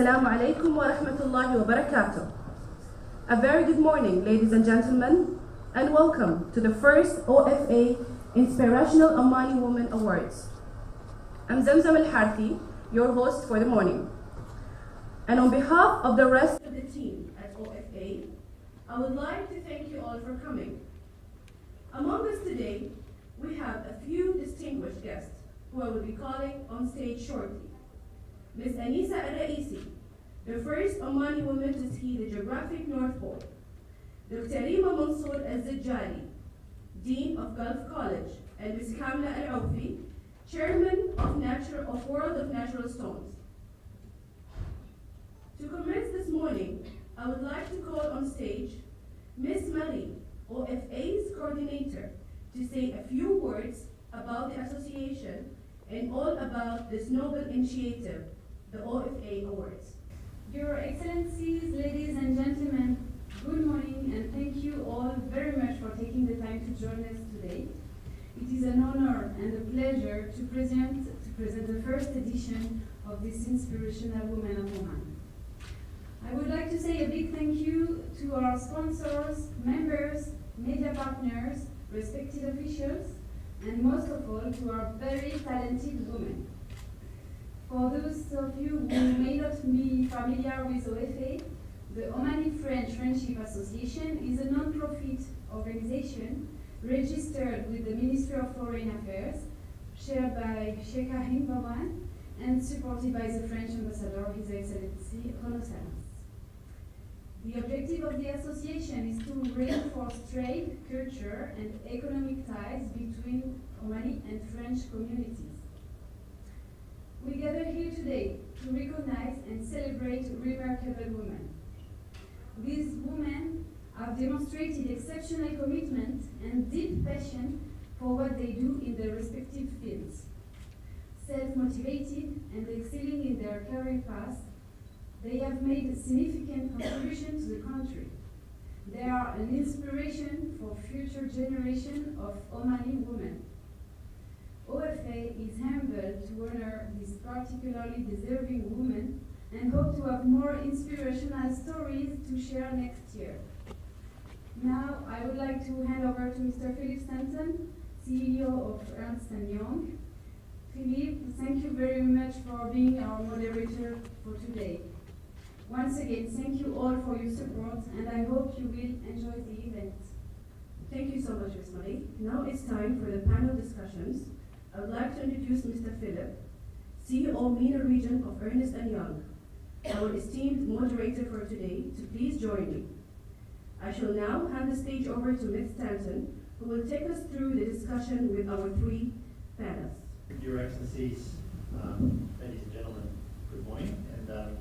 Assalamu alaikum wa rahmatullahi wa barakatuh. A very good morning, ladies and gentlemen, and welcome to the first OFA Inspirational Omani Women Awards. I'm Zamzam Al-Harthi, your host for the morning. And on behalf of the rest of the team at OFA, I would like to thank you all for coming. Among us today, we have a few distinguished guests who I will be calling on stage shortly. Ms. Anisa Al-Raisi, the first Omani woman to ski the geographic North Pole. Dr. Rima Mansour Al-Zajjali, Dean of Gulf College, and Ms. Kamla Al-Awfi, Chairman of World of Natural Stones. To commence this morning, I would like to call on stage Ms. Marie, OFA's coordinator, to say a few words about the association and all about this noble initiative, the OFA Awards. Your Excellencies, ladies and gentlemen, good morning and thank you all very much for taking the time to join us today. It is an honor and a pleasure to present the first edition of this Inspirational Women of Oman. I would like to say a big thank you to our sponsors, members, media partners, respected officials, and most of all to our very talented women. For those of you who may not be familiar with OFA, the Omani French Friendship Association is a non-profit organization registered with the Ministry of Foreign Affairs, chaired by Sheikh Ahim Bawan, and supported by the French Ambassador, His Excellency Renaud Salas. The objective of the association is to reinforce trade, culture, and economic ties between Omani and French communities. We gather here today to recognize and celebrate remarkable women. These women have demonstrated exceptional commitment and deep passion for what they do in their respective fields. Self-motivated and excelling in their career paths, they have made a significant contribution to the country. They are an inspiration for future generations of Omani women. OFA is humbled to honor this particularly deserving woman and hope to have more inspirational stories to share next year. Now, I would like to hand over to Mr. Philip Stanton, CEO of Ernst & Young. Philip, thank you very much for being our moderator for today. Once again, thank you all for your support, and I hope you will enjoy the event. Thank you so much, Ms. Marie. Now it's time for the panel discussions. I would like to introduce Mr. Philip, CEO MENA region of Ernst & Young, our esteemed moderator for today, to please join me. I shall now hand the stage over to Ms. Stanton, who will take us through the discussion with our three panelists. Your Excellencies, ladies and gentlemen, good morning, and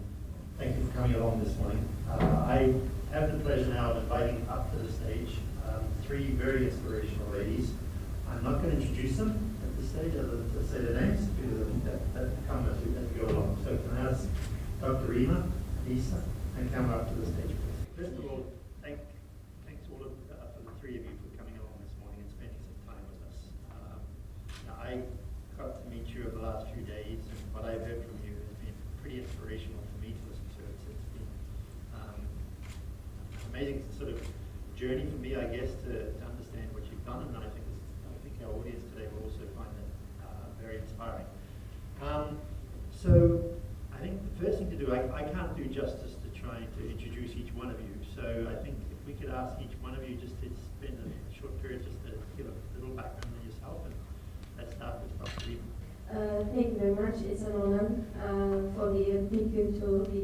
thank you for coming along this morning. I have the pleasure now of inviting up to the stage three very inspirational ladies. I'm not going to introduce them at this stage, other than to say their names, because that come as we go along. So can I ask Dr. Rima, Isa, and come up to the stage, please. First of all, thanks all of for the three of you for coming along this morning and spending some time with us. Now, I got to meet you over the last few days, and what I've heard from you has been pretty inspirational for me to listen to. It's been an amazing sort of journey for me, I guess, to understand what you've done, and I think our audience today will also find it very inspiring. So I think the first thing to do, I can't do justice to trying to introduce each one of you, so I think if we could ask each one of you just to spend a short period just to give a little background on yourself, and let's start with Dr. Rima. Thank you very much. It's an honor thank you to the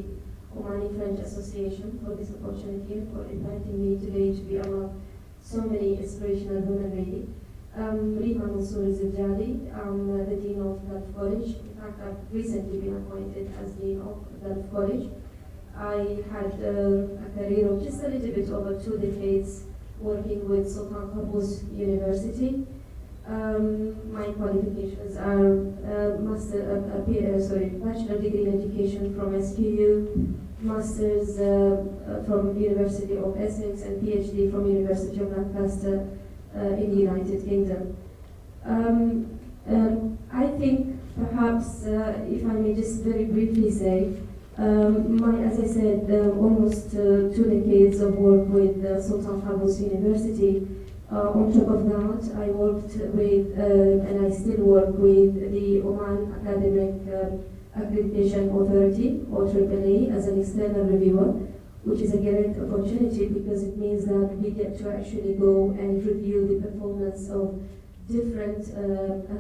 Omani French Association for this opportunity, for inviting me today to be among so many inspirational women really. Rima Mansour Zajjali, I'm the Dean of Gulf College. In fact, I've recently been appointed as Dean of Gulf College. I had a career of just a little bit over 2 decades working with Sultan Qaboos University. My qualifications are bachelor degree in education from SPU, master's from University of Essex, and PhD from University of Lancaster in the United Kingdom. I think perhaps, if I may just very briefly say, As I said, almost 2 decades of work with Sultan Qaboos University. On top of that, I worked with, and I still work with, the Oman Academic Accreditation Authority, or AAA, as an external reviewer, which is a great opportunity because it means that we get to actually go and review the performance of different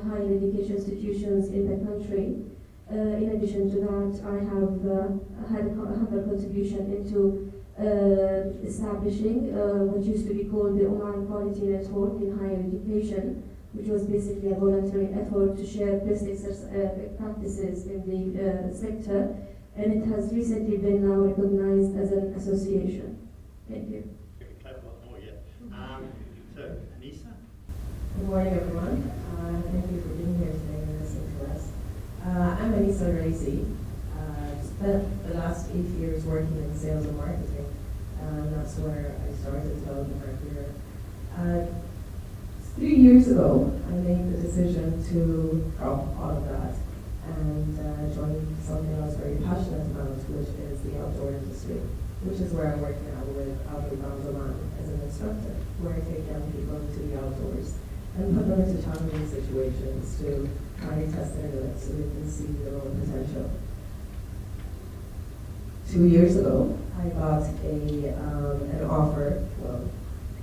higher education institutions in the country. In addition to that, I have a contribution into establishing what used to be called the Oman Quality Network in higher education, which was basically a voluntary effort to share best practices in the sector, and it has recently been now recognized as an association. Thank you. We can clap a lot more, yeah. So, Anissa? Good morning, everyone. Thank you for being here today and listening to us. I'm Anissa Raisi. Spent the last 8 years working in sales and marketing. That's where I started developing my career. 3 years ago, I made the decision to drop all of that and join something I was very passionate about, which is the outdoor industry, which is where I'm working now with Outdoor Bound Oman as an instructor, where I take young people to the outdoors and put them into challenging situations to try and test their limits so they can see their own potential. 2 years ago, I got an offer,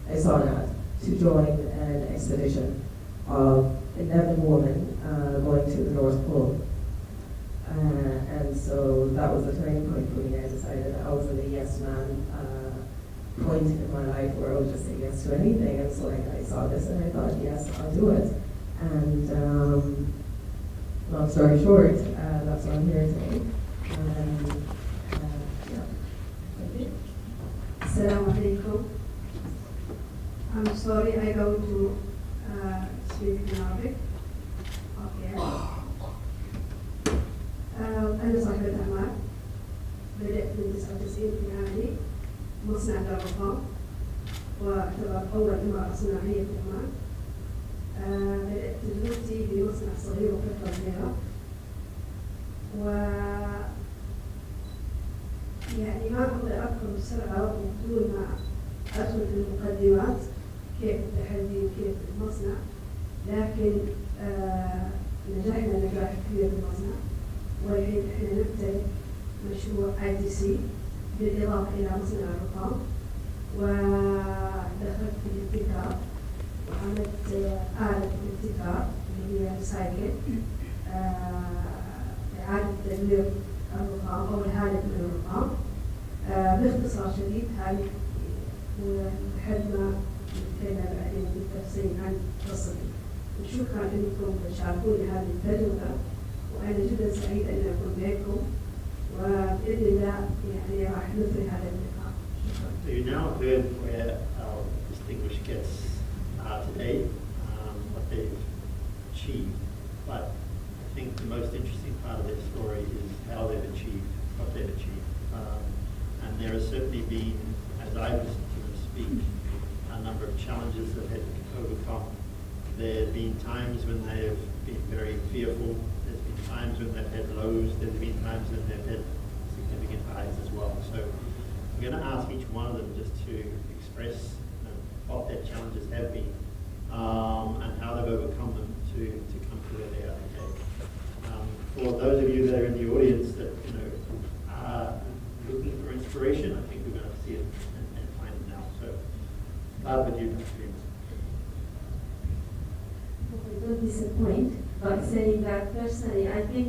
I saw an ad, to join an expedition of 11 women going to the North Pole. And so that was the turning point for me. I decided I was in a yes man point in my life where I would just say yes to anything. And so I saw this and I thought, yes, I'll do it. And long story short, that's why I'm here today. Assalamu alaikum. I'm sorry I don't to speak in Arabic. Okay. أنا صاحبة أعمال. بدأت من 99 في عملي مصنع للرخام، واعتبر أول امرأة صناعية في عمان. بدأت تجربتي في مصنع صغير وفترة صغيرة، و يعني ما أقدر أذكر بسرعة بدون ما أدخل في المقدمات كيف التحدي وكيف المصنع، لكن نجحنا نجاح كبير في المصنع، والحين احنا نبتدئ مشروع ITC بالإضافة إلى مصنع الرخام، ودخلت في الابتكار وعملت آلة الابتكار اللي هي ريسايكل، إعادة تدوير الرخام أو الهالك من الرخام. باختصار شديد هذه لحد ما نتكلم بعدين بالتفصيل عن قصتي. وشكرا انكم تشاركوني هذه التجربه، وانا جدا سعيده ان اكون معكم، وباذن الله يعني راح نثري هذا اللقاء. شكرا. So you now heard where our distinguished guests are today, what they've achieved, but I think the most interesting part of their story is how they've achieved what they've achieved. And there has certainly been, as I've listened to them speak, a number of challenges that had to overcome. There have been times when they have been very fearful. There's been times when they've had lows. There's been times when they've had significant highs as well. So I'm going to ask each one of them just to express what their challenges have been and how they've overcome them to come to where they are today. For those of you that are in the audience that are looking for inspiration, I think we're going to see it and find it now. So start with you, Dr. Don't disappoint by saying that personally, I think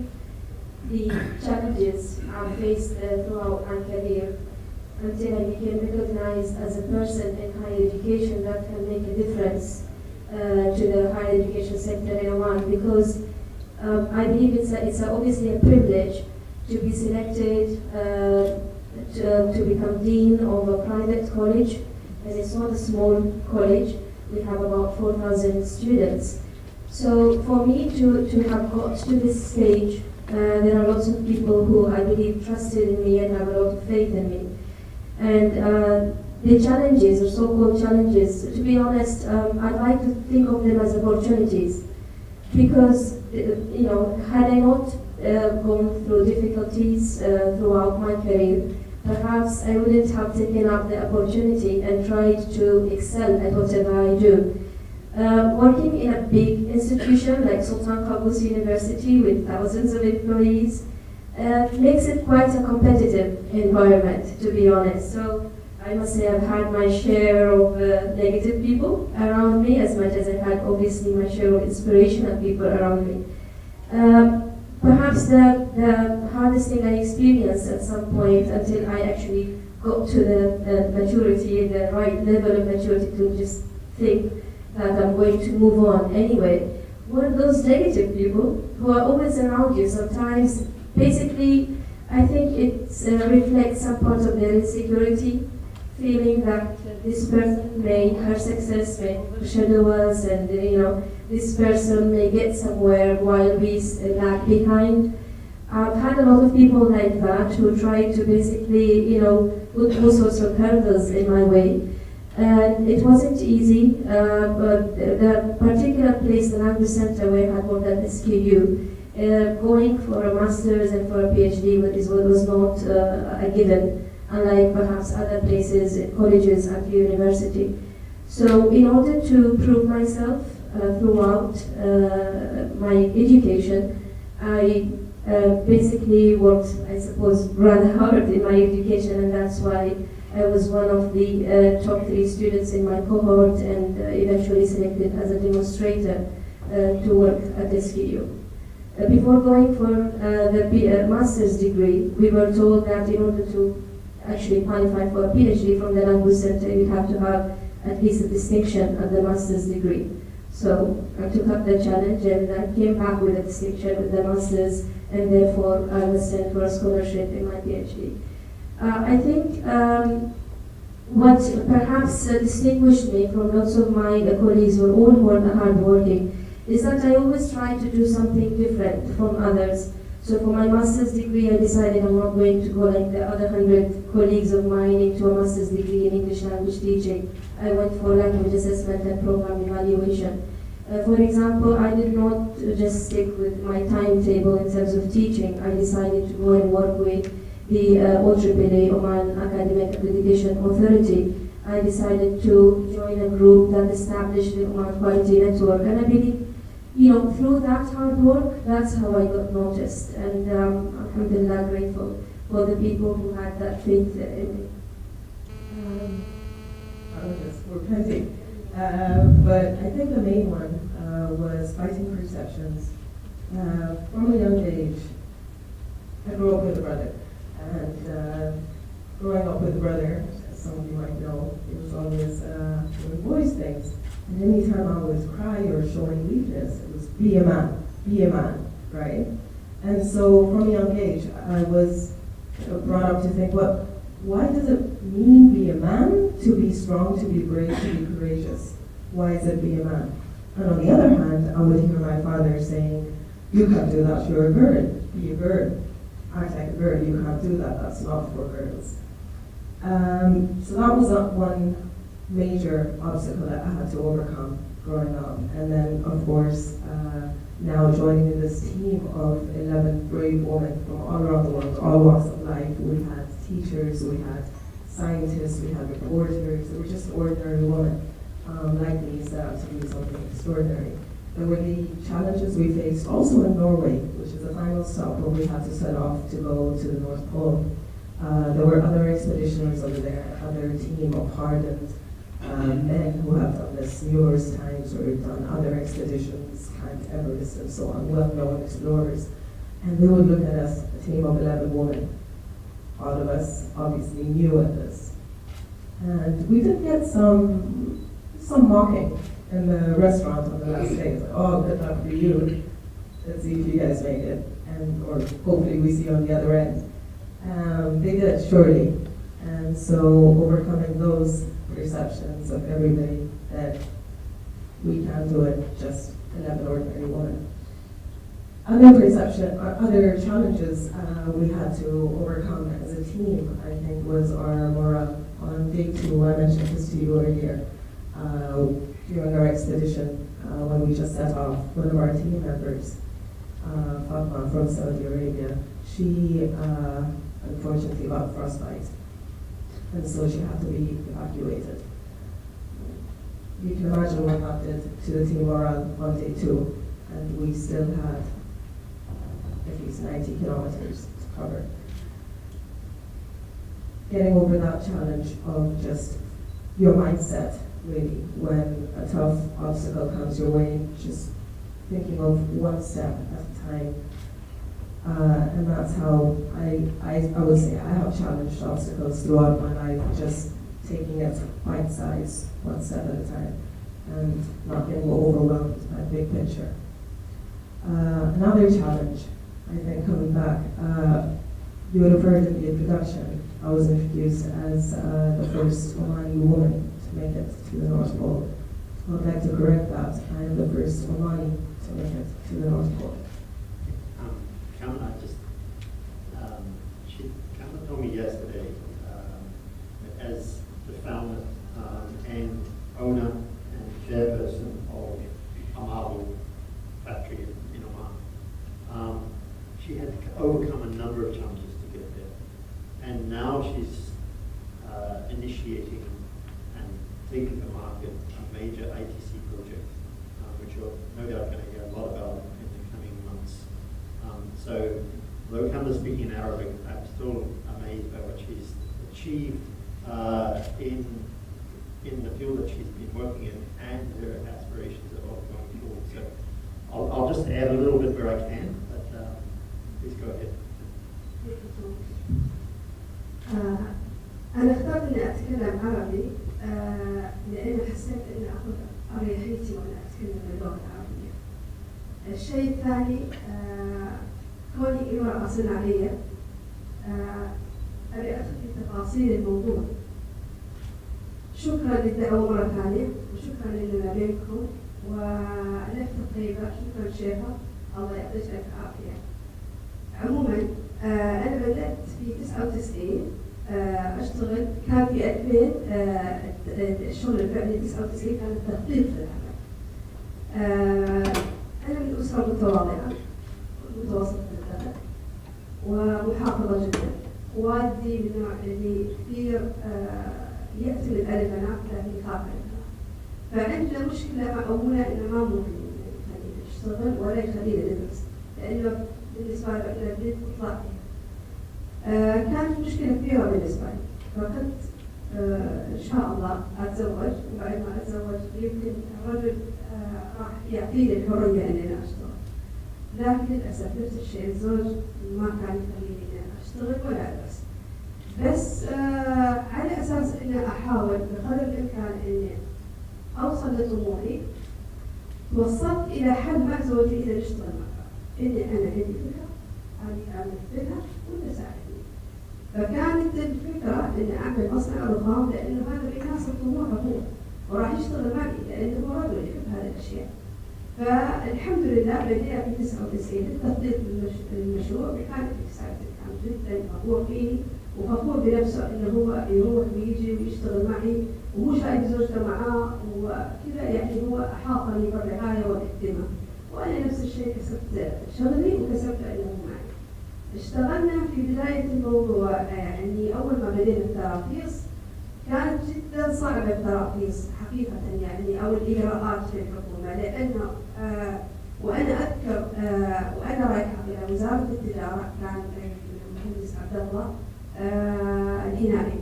the challenges I've faced throughout my career until I became recognized as a person in higher education that can make a difference to the higher education sector in Oman, because I believe it's obviously a privilege to be selected to become dean of a private college, and it's not a small college. We have about 4,000 students. So for me to have got to this stage, there are lots of people who I believe trusted in me and have a lot of faith in me. And the challenges, or so-called challenges, to be honest, I'd like to think of them as opportunities. Because, had I not gone through difficulties throughout my career, perhaps I wouldn't have taken up the opportunity and tried to excel at whatever I do. Working in a big institution like Sultan Qaboos University with thousands of employees makes it quite a competitive environment, to be honest. So I must say I've had my share of negative people around me as much as I had obviously my share of inspirational people around me. Perhaps the hardest thing I experienced at some point until I actually got to the maturity, the right level of maturity to just think that I'm going to move on anyway, were those negative people who are always around you. Sometimes, basically, I think it reflects some part of their insecurity, feeling that this person her success may overshadow us, and this person may get somewhere while we lag behind. I've had a lot of people like that who try to basically, put all sorts of hurdles in my way. And it wasn't easy, but the particular place, the language center where I had worked at SQU, going for a master's and for a PhD was not a given, unlike perhaps other places, colleges and university. So in order to prove myself throughout my education, I basically worked, I suppose, rather hard in my education, and that's why I was one of the top 3 students in my cohort and eventually selected as a demonstrator to work at SQU. Before going for the master's degree, we were told that in order to actually qualify for a PhD from the language center, you have to have at least a distinction at the master's degree. So I took up the challenge and I came back with a distinction with the master's, and therefore I was sent for a scholarship in my PhD. I think what perhaps distinguished me from lots of my colleagues or all who are hardworking is that I always try to do something different from others. So for my master's degree, I decided I'm not going to go like the other 100 colleagues of mine into a master's degree in English language teaching. I went for language assessment and program evaluation. For example, I did not just stick with my timetable in terms of teaching. I decided to go and work with the OFA Oman Academic Accreditation Authority. I decided to join a group that established the Oman Quality Network, and I believe, through that hard work, that's how I got noticed, and alhamdulillah, grateful for the people who had that faith in me. We're plenty, but I think the main one was fighting perceptions. From a young age, I grew up with a brother. And growing up with a brother, as some of you might know, he was always doing boys things. And anytime I was crying or showing weakness, it was be a man, right? And so from a young age, I was brought up to think, well, why does it mean be a man? To be strong, to be brave, to be courageous. Why is it be a man? And on the other hand, I would hear my father saying, you can't do that, you're a girl, be a girl. Act like a girl, you can't do that, that's not for girls. So that was one major obstacle that I had to overcome growing up. And then, of course, now joining in this team of 11 brave women from all around the world, all walks of life. We had teachers, we had scientists, we had reporters, they were just ordinary women like me, set out to do something extraordinary. There were the challenges we faced also in Norway, which is the final stop where we had to set off to go to the North Pole. There were other expeditioners over there, other team of hardened men who have done this numerous times or done other expeditions, Camp Everest and so on, well-known explorers. And they would look at us, a team of 11 women. All of us obviously new at this. And we did get some mocking in the restaurant on the last day. It's like, oh, good luck for you. Let's see if you guys make it. Or hopefully we see you on the other end. They did, surely. And so overcoming those perceptions of everybody that we can't do it, just 11 ordinary women. Other challenges we had to overcome as a team, I think, was our morale. On day 2, I mentioned this to you earlier, during our expedition, when we just set off, one of our team members Fatma from Saudi Arabia. She unfortunately got frostbite, and so she had to be evacuated. You can imagine what that did to the team morale on day 2, and we still had at least 90 kilometers to cover. Getting over that challenge of just your mindset, really, when a tough obstacle comes your way, just thinking of one step at a time. And that's how I would say I have challenged obstacles throughout my life, just taking it bite-size, one step at a time, and not getting overwhelmed by the big picture. Another challenge, I think, coming back, you would have heard in the introduction, I was introduced as the first Omani woman to make it to the North Pole. I would like to correct that. I am the first Omani to make it to the North Pole. Kamala Kamala told me yesterday, as the founder and owner and chairperson of a marble factory in Oman, she had overcome a number of challenges to get there. And now she's initiating and taking to market a major ITC project, which you're no doubt going to hear a lot about in the coming months. So, although Kamala's speaking in Arabic, I'm still amazed by what she's achieved in the field that she's been working in and her aspirations of going forward. So, I'll just add a little bit where I can, but please go ahead. أنا اخترت إني أتكلم عربي لأن حسيت إني أخذ أريحيتي وأنا أتكلم اللغة العربية. الشيء الثاني كوني امرأة صناعية أبي أدخل في تفاصيل الموضوع. شكرا للدعوة مرة ثانية وشكرا لنا بينكم ولفتة طيبة. شكرا شيخة، الله يعطيك ألف عافية. عموما أنا بدأت في 99 أشتغل، كان في 2000 الشغل الفعلي 99 كان التخطيط للعمل. أنا من أسرة متواضعة متوسطة الدخل ومحافظة جدا. والدي من النوع اللي كثير يعتمد على البنات لكن يخاف على البنات، فعندنا مشكلة مع أبونا إنه ما ممكن يخلينا نشتغل ولا يخلينا ندرس، لأنه بالنسبة له إن البنت تطلع كانت مشكلة كبيرة بالنسبة لي. فكنت إن شاء الله أتزوج، وبعد ما أتزوج يمكن الرجل راح يعطيني الحرية إني أنا أشتغل، لكن للأسف نفس الشيء الزوج ما كان يخليني إني أشتغل ولا أدرس. بس على أساس إني أحاول بقدر الإمكان إني أوصل لطموحي، وصلت إلى حل مع زوجي إذا نشتغل معه، إني أنا عندي فكرة، أنا أعمل فكرة وأنت ساعدني. فكانت الفكرة إني أعمل مصنع رخام، لأنه هذا بيناسب طموحه هو وراح يشتغل معي لأنه هو رجل يحب هذه الأشياء. فالحمد لله بدينا في 99 التخطيط للمشروع، وكان كان جدا فخور فيني وفخور بنفسه إنه هو يروح ويجي ويشتغل معي وهو شايف زوجته معاه وكذا، يعني هو أحاطني بالرعاية والاهتمام. وأنا نفس الشيء كسبت شغلي وكسبت إنه معي. اشتغلنا في بداية الموضوع، يعني أول ما بدينا التراخيص كانت جدا صعبة التراخيص حقيقة، يعني أو الإجراءات في الحكومة، لأنه وأنا أذكر وأنا رايحة إلى وزارة التجارة كان المهندس عبد الله الهنائي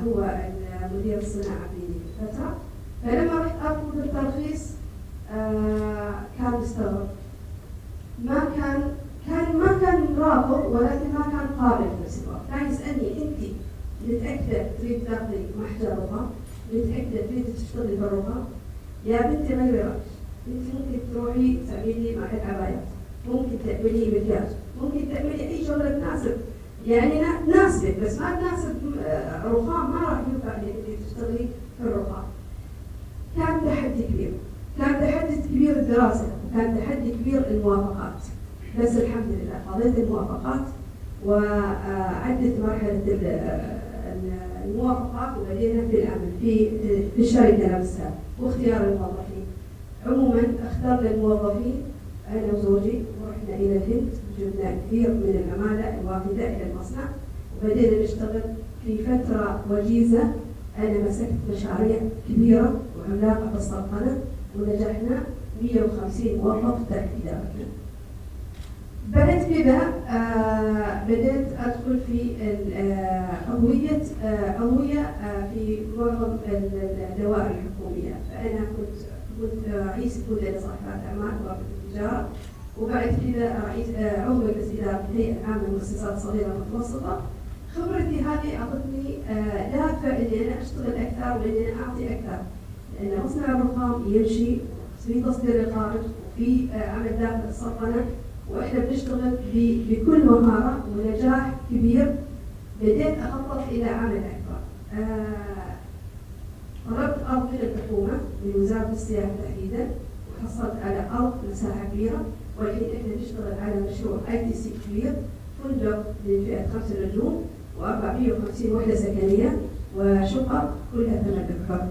هو المدير الصناعة في الفترة. فلما رحت أطلب الترخيص كان مستغرب، ما كان رافض ولكن ما كان قابل في نفس الوقت. كان يسألني أنت متأكدة تريد تاخذي محجر رخام؟ متأكدة تريد تشتغلي بالرخام؟ يا بنتي غيري رأيك، أنت ممكن تروحي تعملي مع العبايات، ممكن تعملي مكياج، ممكن تعملي أي شغلة تناسب، يعني تناسبك، بس ما تناسب رخام ما راح ينفع لك تشتغلي في الرخام. كان تحدي كبير، كان تحدي كبير الدراسة، وكان تحدي كبير الموافقات. بس الحمد لله قضيت الموافقات وعدت مرحلة الموافقات وبدينا في العمل في الشركة نفسها واختيار الموظفين. عموما اخترنا الموظفين أنا وزوجي ورحنا إلى الهند، جبنا كثير من العمالة الوافدة إلى المصنع، وبدينا نشتغل في فترة وجيزة. أنا مسكت مشاريع كبيرة وعملاقة بالسلطنة، ونجحنا 150 موظف تحت إدارتنا. بعد كذا بدأت أدخل في عضوية في معظم الدوائر الحكومية. فأنا كنت رئيس كلية لصاحبات أعمال ورابطة التجارة، وبعد كذا رئيس عضو مجلس إدارة الهيئة العامة للمؤسسات الصغيرة والمتوسطة. خبرتي هذه أعطتني دافع إني أنا أشتغل أكثر وإني أنا أعطي أكثر، لأن مصنع الرخام يمشي في تصدير الخارج وفي عمل داخل السلطنة، وإحنا بنشتغل بكل مهارة ونجاح كبير. بديت أخطط إلى عمل أكبر. طلبت أرض من الحكومة من وزارة السياحة تحديدا، وحصلت على أرض مساحة كبيرة، والحين إحنا نشتغل على مشروع ITC كبير، فندق لفئة 5 نجوم و450 وحدة سكنية وشقق كلها ثمن حر.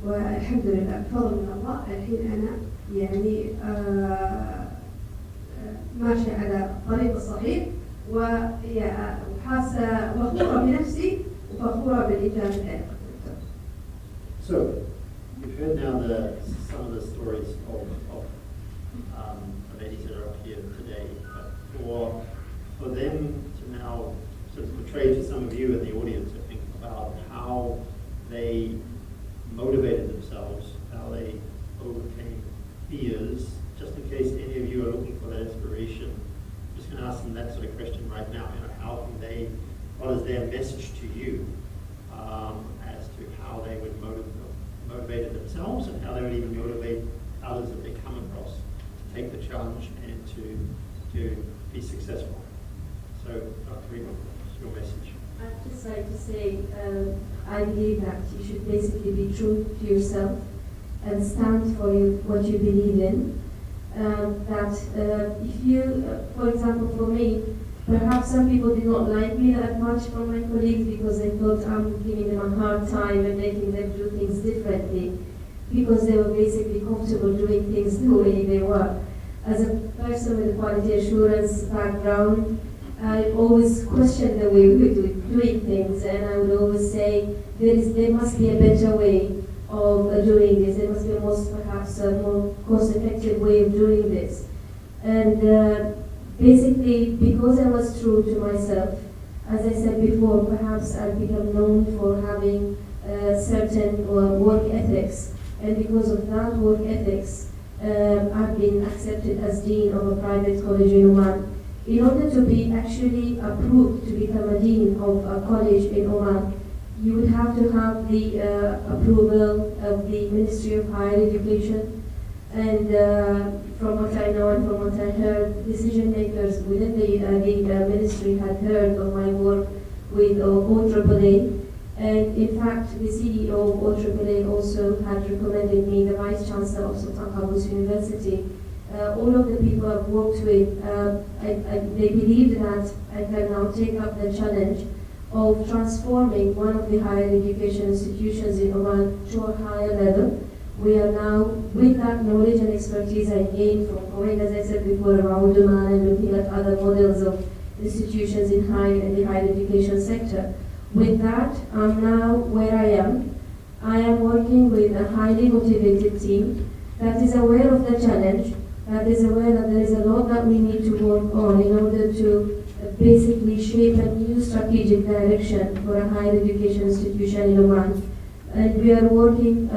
والحمد لله بفضل من الله الحين أنا يعني ماشي على الطريق الصحيح، وحاسة فخورة بنفسي وفخورة بالإنجاز اللي أنا قدمته. So, you've heard now some of the stories of ladies that are up here today. But for them to now sort of portray to some of you in the audience, I think, about how they motivated themselves, how they overcame fears, just in case any of you are looking for that inspiration. I'm just going to ask them that sort of question right now. How can they, what is their message to you as to how they would motivate themselves and how they would even motivate others that they come across to take the challenge and to be successful. So, Dr. Rima, what's your message? I'd just like to say, I believe that you should basically be true to yourself and stand for what you believe in. If you, for example, for me, perhaps some people did not like me that much from my colleagues because they thought I'm giving them a hard time and making them do things differently, because they were basically comfortable doing things the way they were. As a person with a quality assurance background, I always questioned the way we were doing things, and I would always say there must be a better way of doing this. There must be perhaps a more cost-effective way of doing this. And basically, because I was true to myself, as I said before, perhaps I've become known for having certain work ethics, and because of that work ethics, I've been accepted as dean of a private college in Oman. In order to be actually approved to become a dean of a college in Oman, you would have to have the approval of the Ministry of Higher Education. And from what I know and from what I heard, decision makers within the ministry had heard of my work with OFA. And in fact, the CEO of OFA also had recommended me, the Vice Chancellor of Sultan Qaboos University. All of the people I've worked with, they believed that I can now take up the challenge of transforming one of the higher education institutions in Oman to a higher level. We are now, with that knowledge and expertise I gained from going, as I said before, around Oman and looking at other models of institutions in the higher education sector. With that, I'm now where I am. I am working with a highly motivated team that is aware of the challenge, that is aware that there is a lot that we need to work on in order to basically shape a new strategic direction for a higher education institution in Oman. And we are working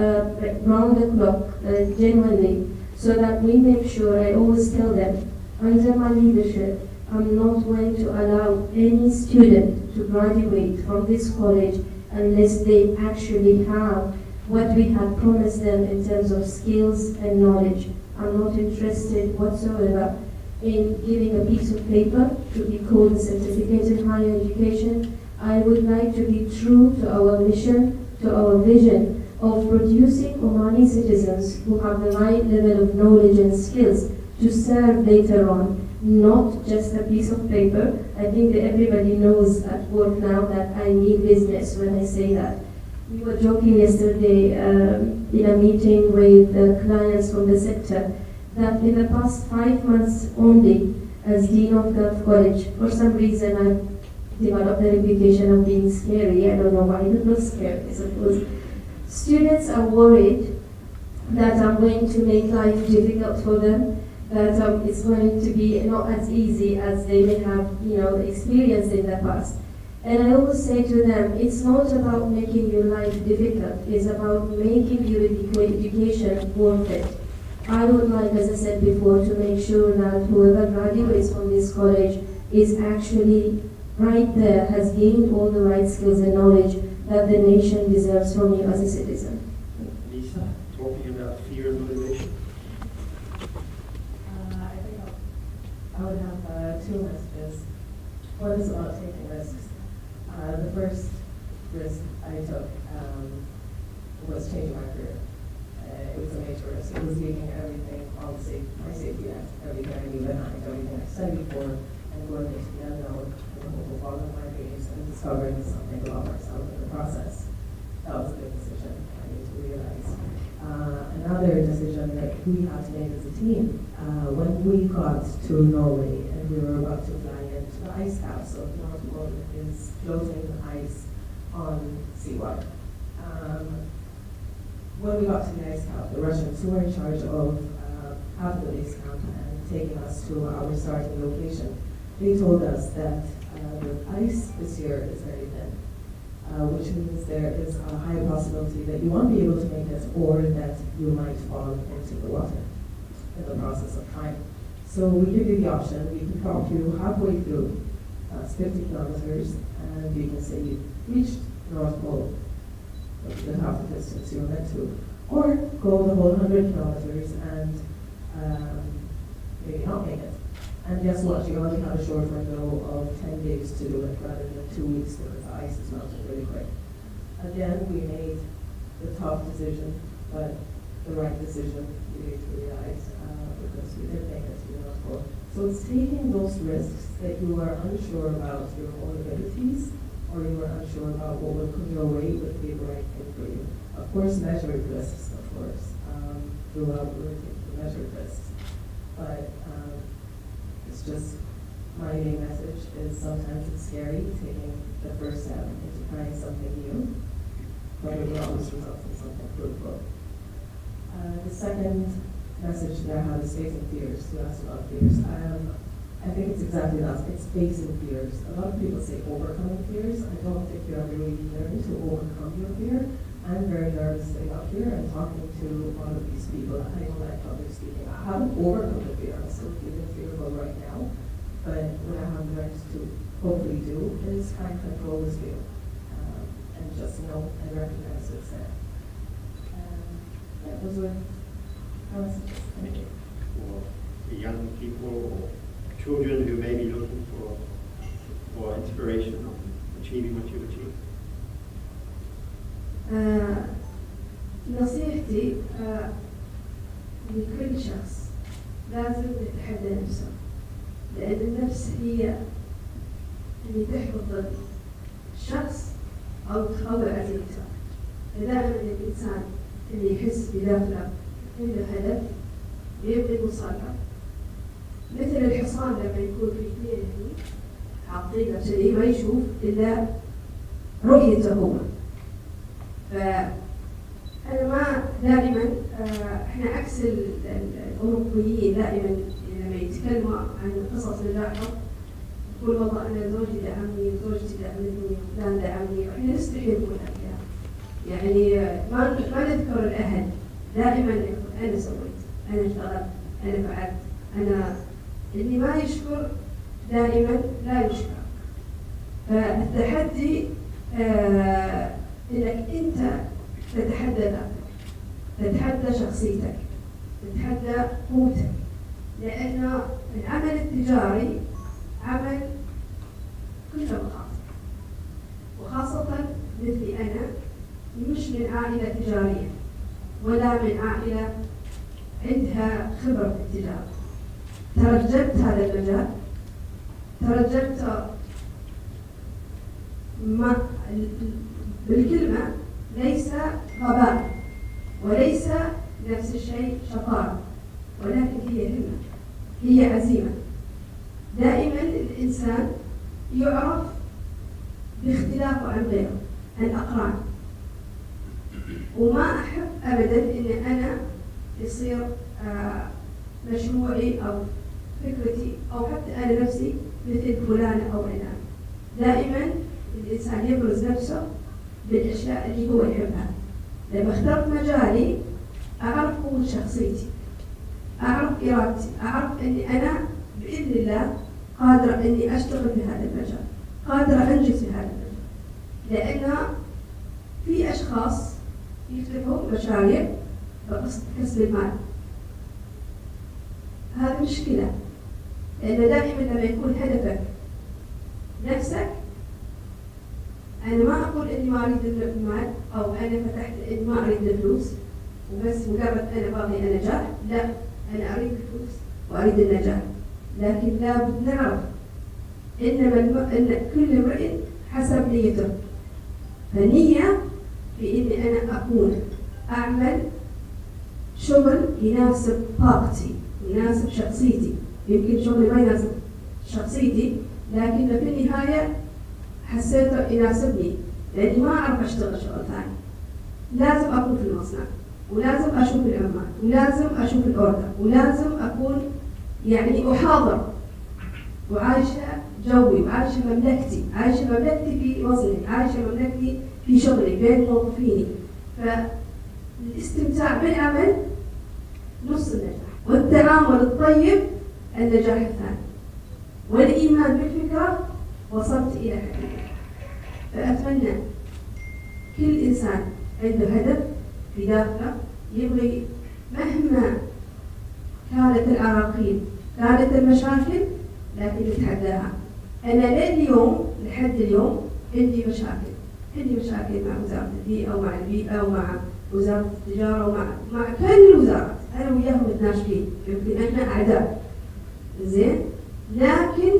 round the clock, genuinely, so that we make sure, I always tell them, under my leadership, I'm not going to allow any student to graduate from this college unless they actually have what we had promised them in terms of skills and knowledge. I'm not interested whatsoever in giving a piece of paper to be called a certificate in higher education. I would like to be true to our mission, to our vision of producing Omani citizens who have the right level of knowledge and skills to serve later on, not just a piece of paper. I think that everybody knows at work now that I mean business when I say that. We were joking yesterday in a meeting with clients from the sector that in the past 5 months only, as Dean of Gulf College, for some reason I've developed the reputation of being scary. I don't know why, but not scary, I suppose. Students are worried that I'm going to make life difficult for them, that it's going to be not as easy as they may have, experienced in the past. And I always say to them, it's not about making your life difficult, it's about making your education worth it. I would like, as I said before, to make sure that whoever graduates from this college is actually right there, has gained all the right skills and knowledge that the nation deserves from you as a citizen. Lisa, talking about fear and motivation. I think I would have two messages. One is about taking risks. The first risk I took was changing my career. It was a major risk. It was leaving everything, all my safety net, everything I knew behind, everything I studied for, and going into the unknown, and the hope of following my dreams and discovering something about myself in the process. That was a big decision I need to realize. Another decision that we had to make as a team, when we got to Norway and we were about to fly into the ice cap, so North Pole is floating ice on seawater. When we got to the ice cap, the Russians who were in charge of half the base camp and taking us to our starting location, they told us that the ice this year is very thin, which means there is a high possibility that you won't be able to make it or that you might fall into the water in the process of time. So we give you the option, we can drop you halfway through, that's 50 kilometers, and you can say you reached North Pole, which is half the distance you were meant to, or go the whole 100 kilometers and maybe not make it. And guess what? You only have a short window of 10 days to do it rather than 2 weeks because the ice is melting really quick. Again, we made the tough decision, but the right decision, we need to realize, because we did make it to the North Pole. So it's taking those risks that you are unsure about your own abilities, or you are unsure about what will come your way would be the right thing for you. Of course, measured risks, of course. Throughout, we're taking measured risks. But it's just, my main message is sometimes it's scary taking the first step into trying something new, but it will always result in something fruitful. The second message that I have is facing fears. You asked about fears. I think it's exactly that. It's facing fears. A lot of people say overcoming fears. I don't think you ever really learn to overcome your fear. I'm very nervous sitting up here and talking to all of these people. I don't like public speaking. I haven't overcome the fear. I'm still feeling fearful right now. But what I have learned to hopefully do is try and control this fear. And just know and recognize it's there. Yeah, those were my messages. Thank you. For the young people or children who may be looking for inspiration of achieving what you've achieved? نصيحتي لكل شخص لازم يتحدى نفسه، لأن النفس هي اللي تحفظ الشخص أو تخبر عن الإنسان. فدائما الإنسان اللي يحس بداخله عنده هدف ويبغي يوصل له، مثل الحصان لما يكون في اثنين حاطين كذي ما يشوف إلا رؤيته هو. فأنا ما دائما احنا عكس الأوروبيين دائما لما يتكلموا عن قصص النجاح يقول والله أنا زوجي دعمني وزوجتي دعمتني وفلان دعمني، وإحنا نستحي نقول هالكلام. يعني ما نذكر الأهل، دائما نقول أنا سويت، أنا اشتغلت، أنا فعلت، أنا اللي ما يشكر دائما لا يشكر. فالتحدي انك انت تتحدى ذاتك، تتحدى شخصيتك، تتحدى قوتك، لأن العمل التجاري عمل كله مخاطر، وخاصة مثلي أنا مش من عائلة تجارية ولا من عائلة عندها خبرة في التجارة. ترجمت هذا المجال، ترجمت بالكلمة ليس غباء وليس نفس الشيء شطارة، ولكن هي همة، هي عزيمة. دائما الإنسان يعرف باختلافه عن غيره، الأقران. وما أحب أبدا إن أنا يصير مشروعي أو فكرتي أو حتى أنا نفسي مثل فلانة أو علان. دائما الإنسان يبرز نفسه بالأشياء اللي هو يحبها. لما اخترت مجالي أعرف قوة شخصيتي، أعرف إرادتي، أعرف أني أنا بإذن الله قادرة أني أشتغل في هذا المجال، قادرة أنجز في هذا المجال. لأن في أشخاص يفتحوا مشاريع بقصد كسب المال. هذه مشكلة، لأن دائما لما يكون هدفك نفسك، أنا ما أقول إني ما أريد المال أو أنا فتحت إني ما أريد الفلوس وبس مجرد أنا باغي النجاح، لا، أنا أريد الفلوس وأريد النجاح، لكن لابد نعرف إن كل امرئ حسب نيته. فالنية في إني أنا أكون أعمل شغل يناسب طاقتي، يناسب شخصيتي. يمكن شغلي ما يناسب شخصيتي، لكن في النهاية حسيته يناسبني، لأني ما أعرف أشتغل شغل ثاني. لازم أكون في المصنع، ولازم أشوف العمال، ولازم أشوف الأوردر، ولازم أكون يعني أحاضر وعايشة جوي وعايشة مملكتي، عايشة مملكتي في وظيفتي، عايشة مملكتي في شغلي بين موظفيني. فالاستمتاع بالعمل نص النجاح، والتعامل الطيب النجاح الثاني، والإيمان بالفكرة وصلت إلى حقيقة. فأتمنى كل إنسان عنده هدف في داخله يبغي، مهما كانت العراقيل، كانت المشاكل، لكن يتحداها. أنا لليوم لحد اليوم عندي مشاكل مع وزارة البيئة ومع البيئة ومع وزارة التجارة ومع كل الوزارات. أنا وياهم متناشفين، يمكن إحنا أعداء، زين، لكن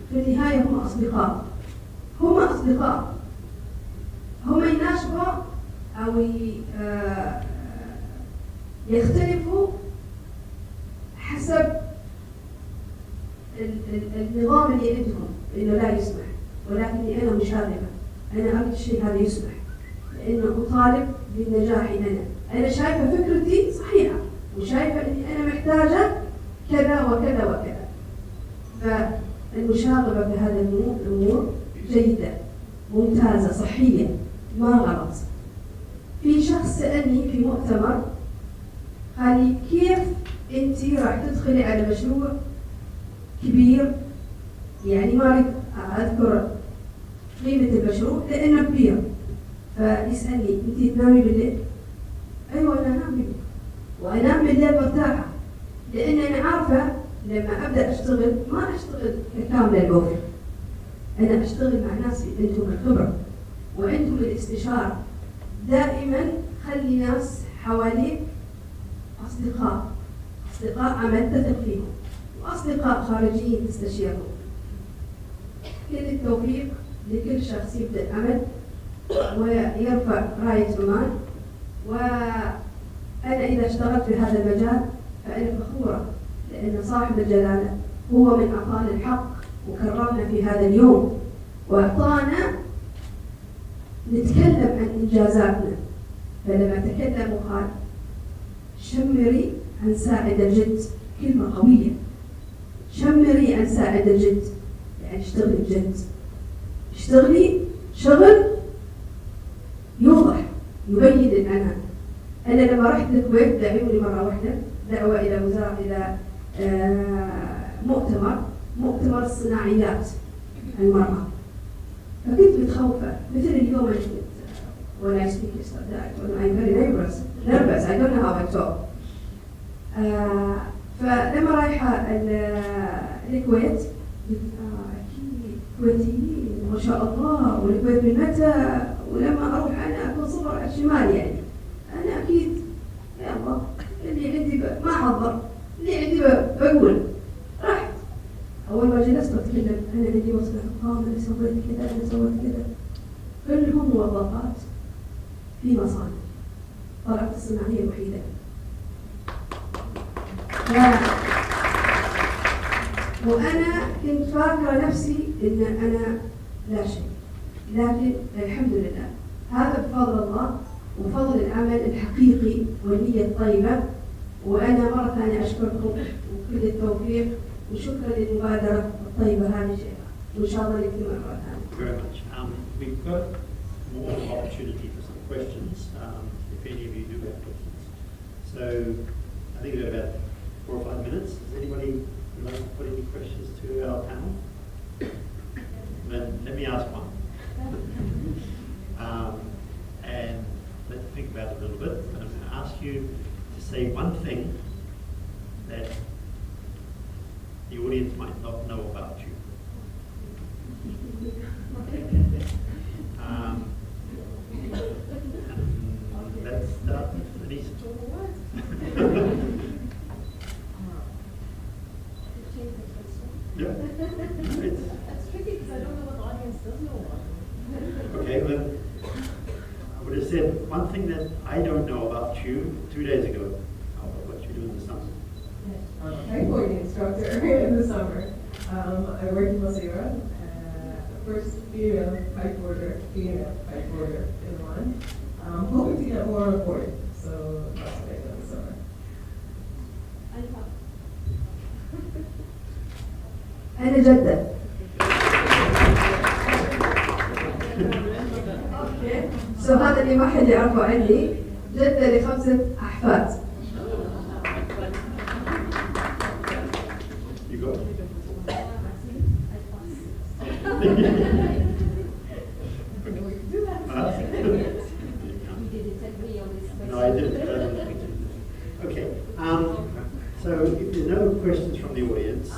في النهاية هم أصدقاء. هم يناشفوا أو يختلفوا حسب النظام اللي عندهم إنه لا يسمح، ولكني أنا مشاغبة، أنا أريد الشيء هذا يسمح، لأنه أطالب بالنجاح. أنا شايفة فكرتي صحيحة، وشايفة إني أنا محتاجة كذا وكذا وكذا. فالمشاغبة بهذا الأمور جيدة، ممتازة، صحية، ما غلط. في شخص سألني في مؤتمر، قال لي كيف أنت راح تدخلي على مشروع كبير، يعني ما أريد أذكر قيمة المشروع لأنه كبير. فيسألني أنت تنامي بالليل؟ أيوة أنا أنام بالليل، وأنام بالليل مرتاحة، لأن أنا عارفة لما أبدأ أشتغل ما أشتغل كامل الوقت، أنا أشتغل مع ناس عندهم الخبرة وعندهم الاستشارة. دائما خلي ناس حواليك، أصدقاء عمل تثق فيهم، وأصدقاء خارجيين تستشيرهم. كل التوفيق لكل شخص يبدأ العمل ويرفع راية عمان. وأنا إذا اشتغلت في هذا المجال فأنا فخورة، لأن صاحب الجلالة هو من أعطانا الحق وكرمنا في هذا اليوم، وأعطانا نتكلم عن إنجازاتنا. فلما تكلم وقال شمري عن ساعد الجد، كلمة قوية، شمري عن ساعد الجد، يعني اشتغلي بجد، اشتغلي شغل يوضح يبين العنان. أنا لما رحت الكويت دعوني مرة واحدة دعوة إلى وزارة إلى مؤتمر الصناعيات المرأة، فكنت متخوفة مثل اليوم. when I speak that I'm very nervous, I don't know how I talk. فلما رايحة الكويت أكيد كويتيين ما شاء الله، والكويت من متى، ولما أروح أنا أكون صفر على الشمال، يعني أنا أكيد يا الله اللي عندي ما حضر، اللي عندي بقول. رحت أول ما جلست أتكلم، أنا عندي مصنع قام، أنا سويت كذا، أنا سويت كذا، كلهم موظفات في مصانع، طلعت الصناعية الوحيدة. وأنا كنت فاكرة نفسي إن أنا لا شيء، لكن الحمد لله هذا بفضل الله وفضل العمل الحقيقي والنية الطيبة. وأنا مرة ثانية أشكركم وكل التوفيق وشكرا للمبادرة الطيبة هذه شيئا، وإن شاء الله نكتمل مرة ثانية. Very much. We've got more opportunity for some questions, if any of you do have questions. So I think we've got about 4 or 5 minutes. Does anybody would like to put any questions to our panel? Let me ask one. And let's think about it a little bit. And I'm going to ask you to say one thing that the audience might not know about you. Let's start with Denise. Yeah. That's tricky because I don't know what the audience does know about me. Okay, well, I would have said one thing that I don't know about you 2 days ago. About what you do in the summer. Kiteboarding instructor in the summer. I work in Masira, first female kiteboarder in one. Hoping to get more on board, so that's what I do in the summer. أنا جدة. هذا اللي ما حد يعرفه عني، جدة ل5 أحفاد. You go. No, I didn't. Okay. So if there's no questions from the audience.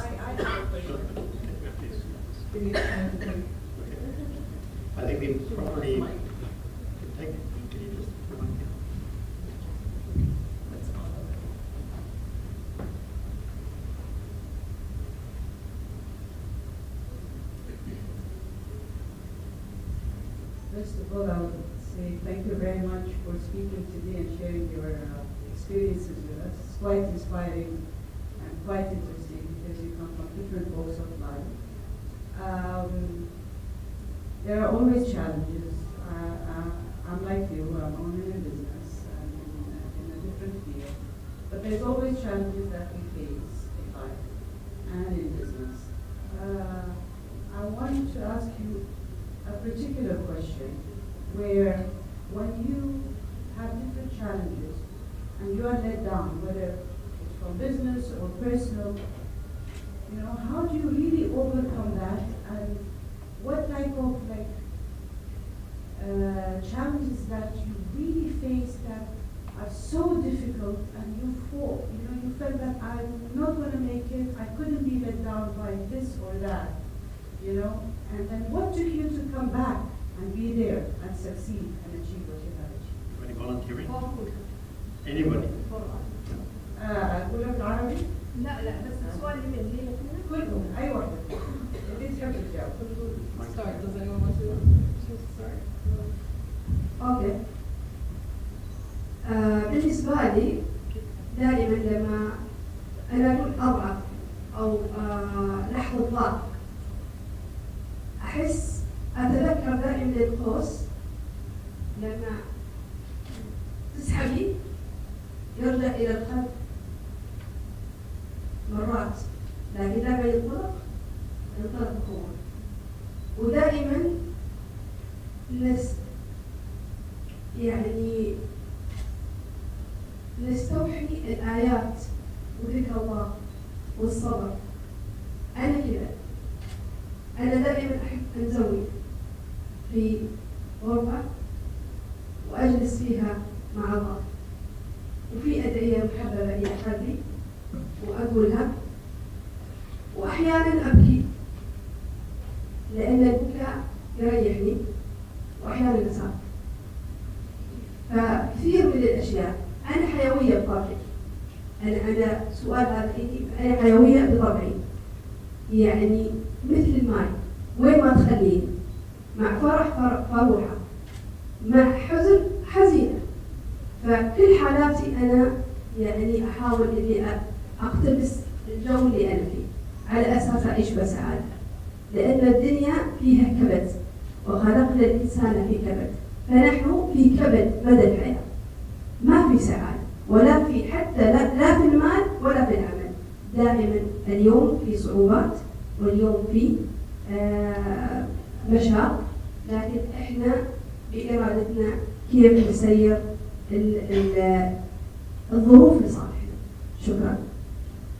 I think we probably take. Can you just remind me? First of all, I would say thank you very much for speaking today and sharing your experiences with us. It's quite inspiring and quite interesting because you come from different walks of life. There are always challenges. I'm like you, I'm owning a business and in a different field. But there's always challenges that we face in life and in business. I wanted to ask you a particular question where when you have different challenges and you are let down, whether it's from business or personal, how do you really overcome that, and what type of challenges that you really face that are so difficult and you fought, you felt that I'm not going to make it, I couldn't be let down by this or that, and then what took you to come back and be there and succeed and achieve what you have achieved? Anybody volunteering? Anybody? أقول لك العربي؟ لا بس السؤال اللي بالليل كلهم أي واحدة. اللي تحب تجاوب. Start. Does anyone want to start? اوكي. بالنسبة لي دائما لما أنا أكون أضعف أو لحظة ضعف أحس أتذكر دائما القوس لما تسحبي يرجع إلى القلب مرات، لكن لما ينطلق بقوة. ودائما نستوحي الآيات وذكر الله والصبر. أنا كذا، أنا دائما أحب أنزوي في غرفة وأجلس فيها مع الله، وفي أدعية محببة إلى قلبي وأقولها، وأحيانا أبكي لأن البكاء يريحني وأحيانا أصاب. فكثير من الأشياء أنا حيوية بطبعي. أنا سؤال هذا فيني، أنا حيوية بطبعي، يعني مثل الماء وين ما تخليني، مع فرح فروحة، مع حزن حزينة. فكل حالاتي أنا أحاول إني أقتبس الجو اللي أنا فيه على أساس أعيش بسعادة، لأن الدنيا فيها كبد وخلقنا الإنسان في كبد، فنحن في كبد مدى الحياة، ما في سعادة ولا في حتى لا في المال ولا في العمل. دائما اليوم في صعوبات واليوم في مشاق، لكن احنا بإرادتنا كيف نسير الظروف لصالحنا. شكرا.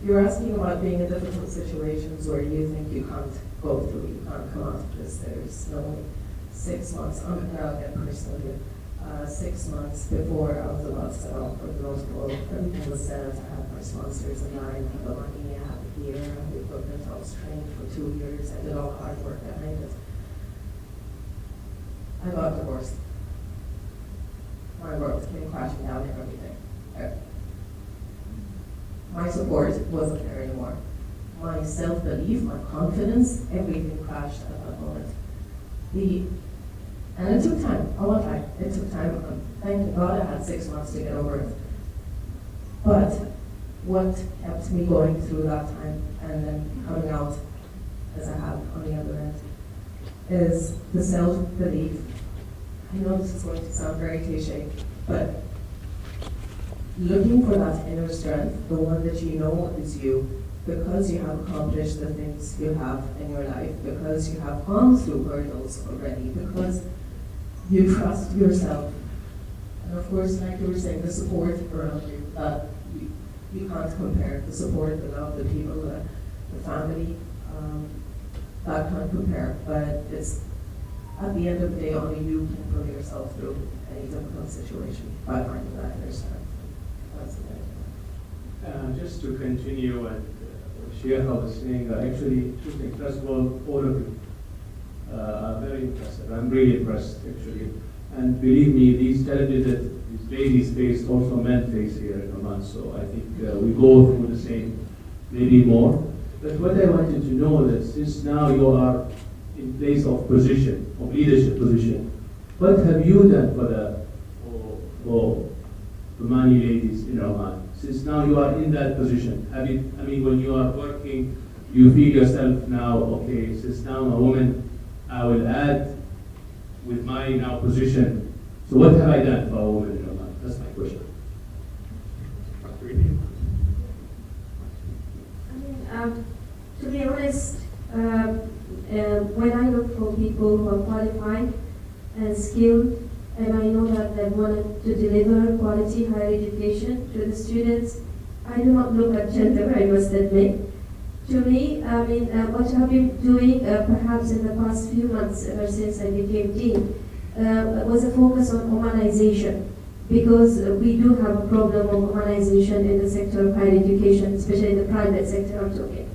You're asking about being in difficult situations where you think you can't go through, you can't come out of this. There's no 6 months, I'm going to get personal here. 6 months before I was about to set off for the Rose Bowl, everything was set. I had my sponsors and I had the money, I had the gear, I had the equipment. I was trained for 2 years. I did all the hard work behind it. I got divorced. My world came crashing down and everything. My support wasn't there anymore. My self-belief, my confidence, everything crashed at that moment. And it took time. I won't lie. It took time. Thank God I had 6 months to get over it. But what kept me going through that time and then coming out as I have on the other end is the self-belief. I know this is going to sound very cliche, but looking for that inner strength, the one that you know is you, because you have accomplished the things you have in your life, because you have gone through hurdles already, because you trust yourself. And of course, like you were saying, the support around you, that you can't compare. The support, the love, the people, the family, that can't compare. But it's, at the end of the day, only you can pull yourself through any difficult situation by finding that inner strength. That's the thing. Just to continue and share how was saying, actually, two things. First of all of you are very impressive. I'm really impressed, actually. And believe me, these challenges that these ladies face, also men face here in Oman. So I think we go through the same, maybe more. But what I wanted to know that since now you are in place of position, of leadership position, what have you done for the Omani ladies in Oman? Since now you are in that position, have you, I mean, when you are working, you feel yourself now, okay, since now I'm a woman, I will add with my now position. So what have I done for a woman in Oman? That's my question. To be honest, when I look for people who are qualified and skilled, and I know that they wanted to deliver quality higher education to the students, I do not look at gender, I must admit. To me, what I've been doing perhaps in the past few months, ever since I became dean, was a focus on Omanization, because we do have a problem of Omanization in the sector of higher education, especially in the private sector I'm talking.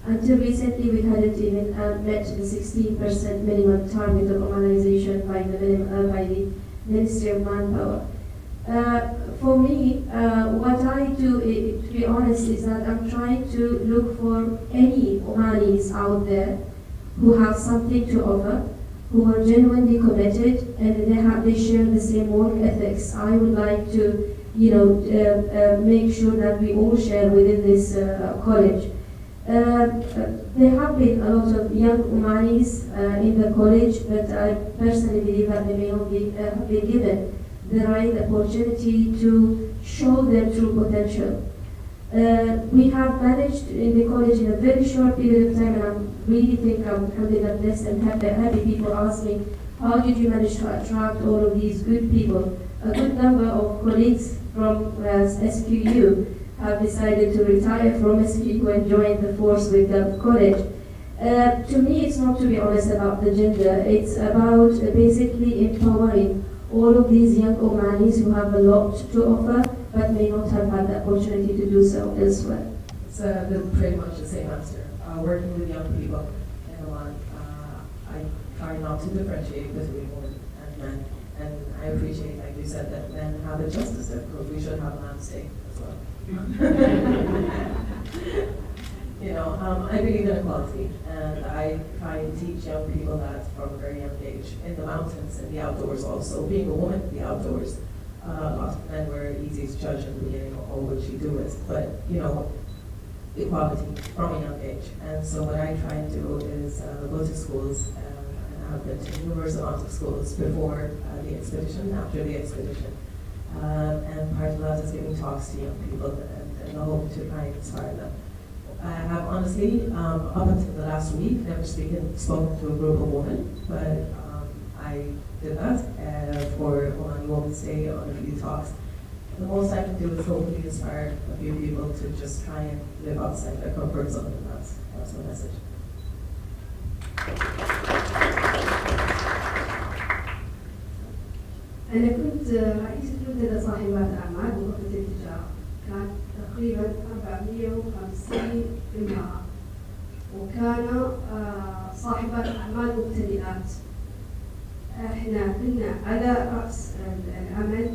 Until recently, we hadn't even met the 16% minimum target of Omanization by the Ministry of Manpower. For me, what I do, to be honest, is that I'm trying to look for any Omanis out there who have something to offer, who are genuinely committed, and they share the same work ethics. I would like to, make sure that we all share within this college. There have been a lot of young Omanis in the college, but I personally believe that they may not have been given the right opportunity to show their true potential. We have managed in the college in a very short period of time, and I really think I'm blessed and happy people ask me, how did you manage to attract all of these good people? A good number of colleagues from SQU have decided to retire from SQU and join the force with the college. To me, it's not, to be honest, about the gender. It's about basically empowering all of these young Omanis who have a lot to offer, but may not have had the opportunity to do so elsewhere. It's pretty much the same answer. Working with young people in Oman, I try not to differentiate between women and men. And I appreciate, like you said, that men have a justice there, because we should have a man's say as well. I believe in equality, and I try and teach young people that from a very young age, in the mountains, in the outdoors also. Being a woman in the outdoors, a lot of men were easy to judge in the beginning, oh, will she do it? But, equality from a young age. And so what I try and do is go to schools, and I've been to numerous amounts of schools before the expedition, after the expedition. And part of that is giving talks to young people and the hope to try and inspire them. I have honestly, up until the last week, never spoken to a group of women, but I did that for Omani Women's Day on a few talks. The most I can do is hopefully inspire a few people to just try and live outside their comfort zone, and that's my message. أنا كنت رئيسة منتدى صاحبات أعمال بغرفة التجارة، كانت تقريبا 450 امرأة، وكانوا صاحبات أعمال مبتدئات. احنا كنا على رأس العمل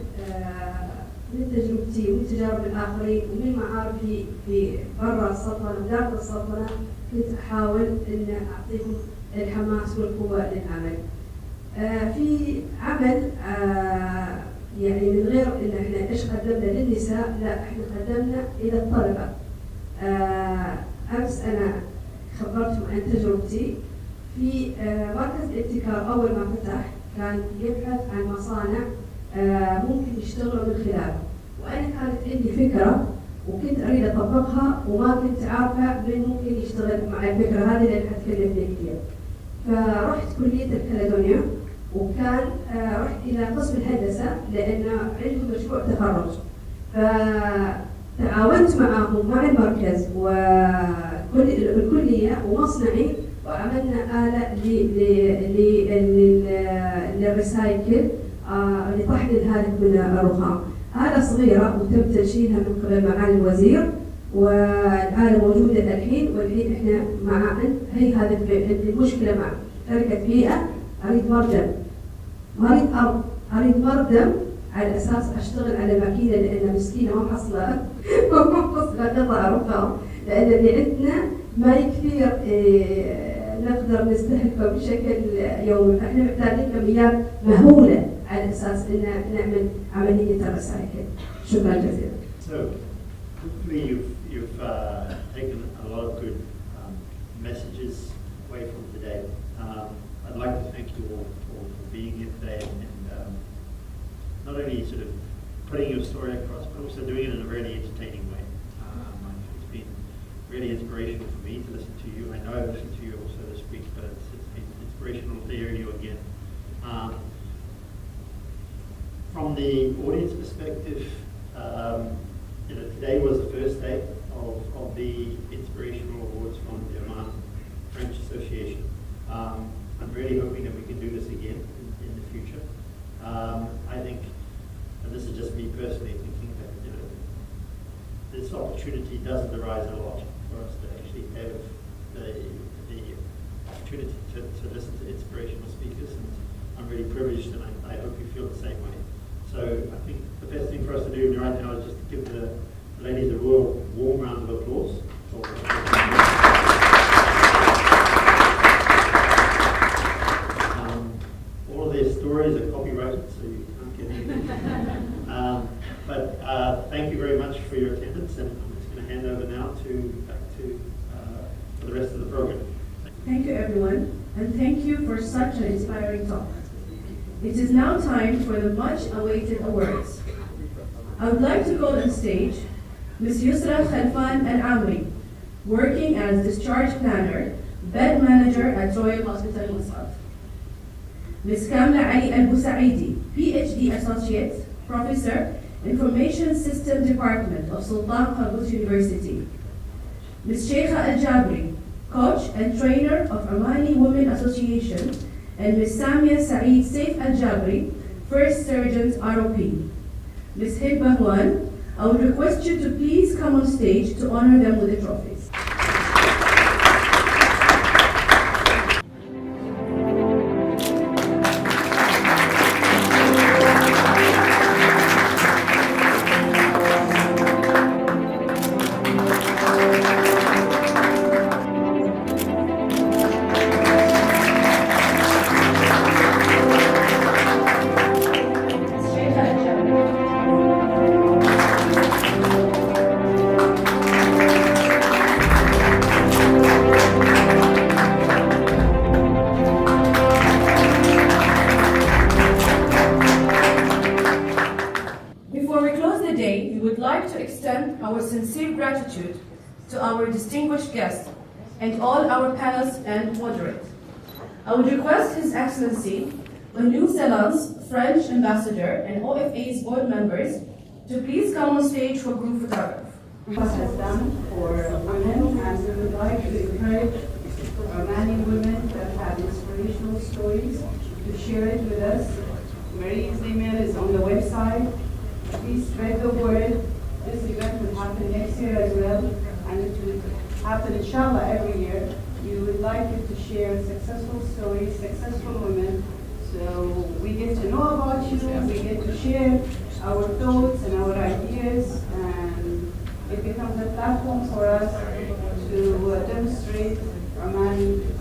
من تجربتي ومن تجارب الآخرين ومن معارفي في برا السلطنة وداخل السلطنة، كنت أحاول أن أعطيهم الحماس والقوة للعمل. في عمل يعني من غير ان احنا ايش قدمنا للنساء، لا احنا قدمنا الى الطلبه. امس انا خبرتهم عن تجربتي في مركز الابتكار. اول ما فتح كان يبحث عن مصانع ممكن يشتغلوا من خلاله، وانا كانت عندي فكره وكنت اريد اطبقها وما كنت عارفه من ممكن يشتغل مع الفكره هذه اللي حتكلم فيها كثير. فرحت كليه الكاليدونيا، وكان رحت إلى قسم الهندسة لأن عندهم مشروع تخرج. فتعاونت معهم مع المركز والكلية ومصنعي، وعملنا آلة للريسايكل لطحن الهالك من الرخام. آلة صغيرة وتم تنشيلها من قبل معالي الوزير، والآلة موجودة الحين. والحين احنا مع هي هذه المشكلة مع شركة بيئة. أريد مردم، ما أريد أرض، أريد مردم على أساس أشتغل على ماكينة، لأن مسكينة ما محصلة قطع رخام، لأن اللي عندنا ما كثير نقدر نستهلكه بشكل يومي، فإحنا محتاجين كميات مهولة على أساس إن نعمل عملية الريسايكل. شكرا جزيلا. So, hopefully you've taken a lot of good messages away from today. I'd like to thank you all for being here today and not only sort of putting your story across, but also doing it in a really entertaining way. It's been really inspirational for me to listen to you. I know I've listened to you also this week, but it's been inspirational to hear you again. From the audience perspective, today was the first day of the Inspirational Awards from the Oman French Association. I'm really hoping that we can do this again in the future. I think, and this is just me personally thinking that this opportunity doesn't arise a lot for us to actually have the opportunity to listen to inspirational speakers, and I'm really privileged, and I hope you feel the same way. So I think the best thing for us to do right now is just to give the ladies a real warm round of applause. All of their stories are copyrighted, so you can't get anything. But thank you very much for your attendance, and I'm just going to hand over now back to for the rest of the program. Thank you, everyone, and thank you for such an inspiring talk. It is now time for the much-awaited awards. I would like to call on stage Ms. Yusra Khalfan Al-Amri, working as discharge planner, bed manager at Royal Hospital Muscat. Ms. Kamla Ali Al-Busaidi, PhD Associate, Professor, Information System Department of Sultan Qaboos University. Ms. Sheikha Al-Jabri, Coach and Trainer of Omani Women Association, and Ms. Samia Saeed Saif Al-Jabri, First Surgeons ROP. Ms. Hibba Huan, I would request you to please come on stage to honor them with the trophies. sincere gratitude to our distinguished guests and all our panelists and moderators. I would request His Excellency, the New Zealand's French Ambassador and OFA's board members to please come on stage for group photograph. What has done for women, and we would like to encourage many women that have inspirational stories to share it with us. Marie's email is on the website. Please spread the word. This event will happen next year as well, and it will happen inshallah every year. We would like you to share successful stories, successful women, so we get to know about you, we get to share our thoughts and our ideas, and it becomes a platform for us to demonstrate Omani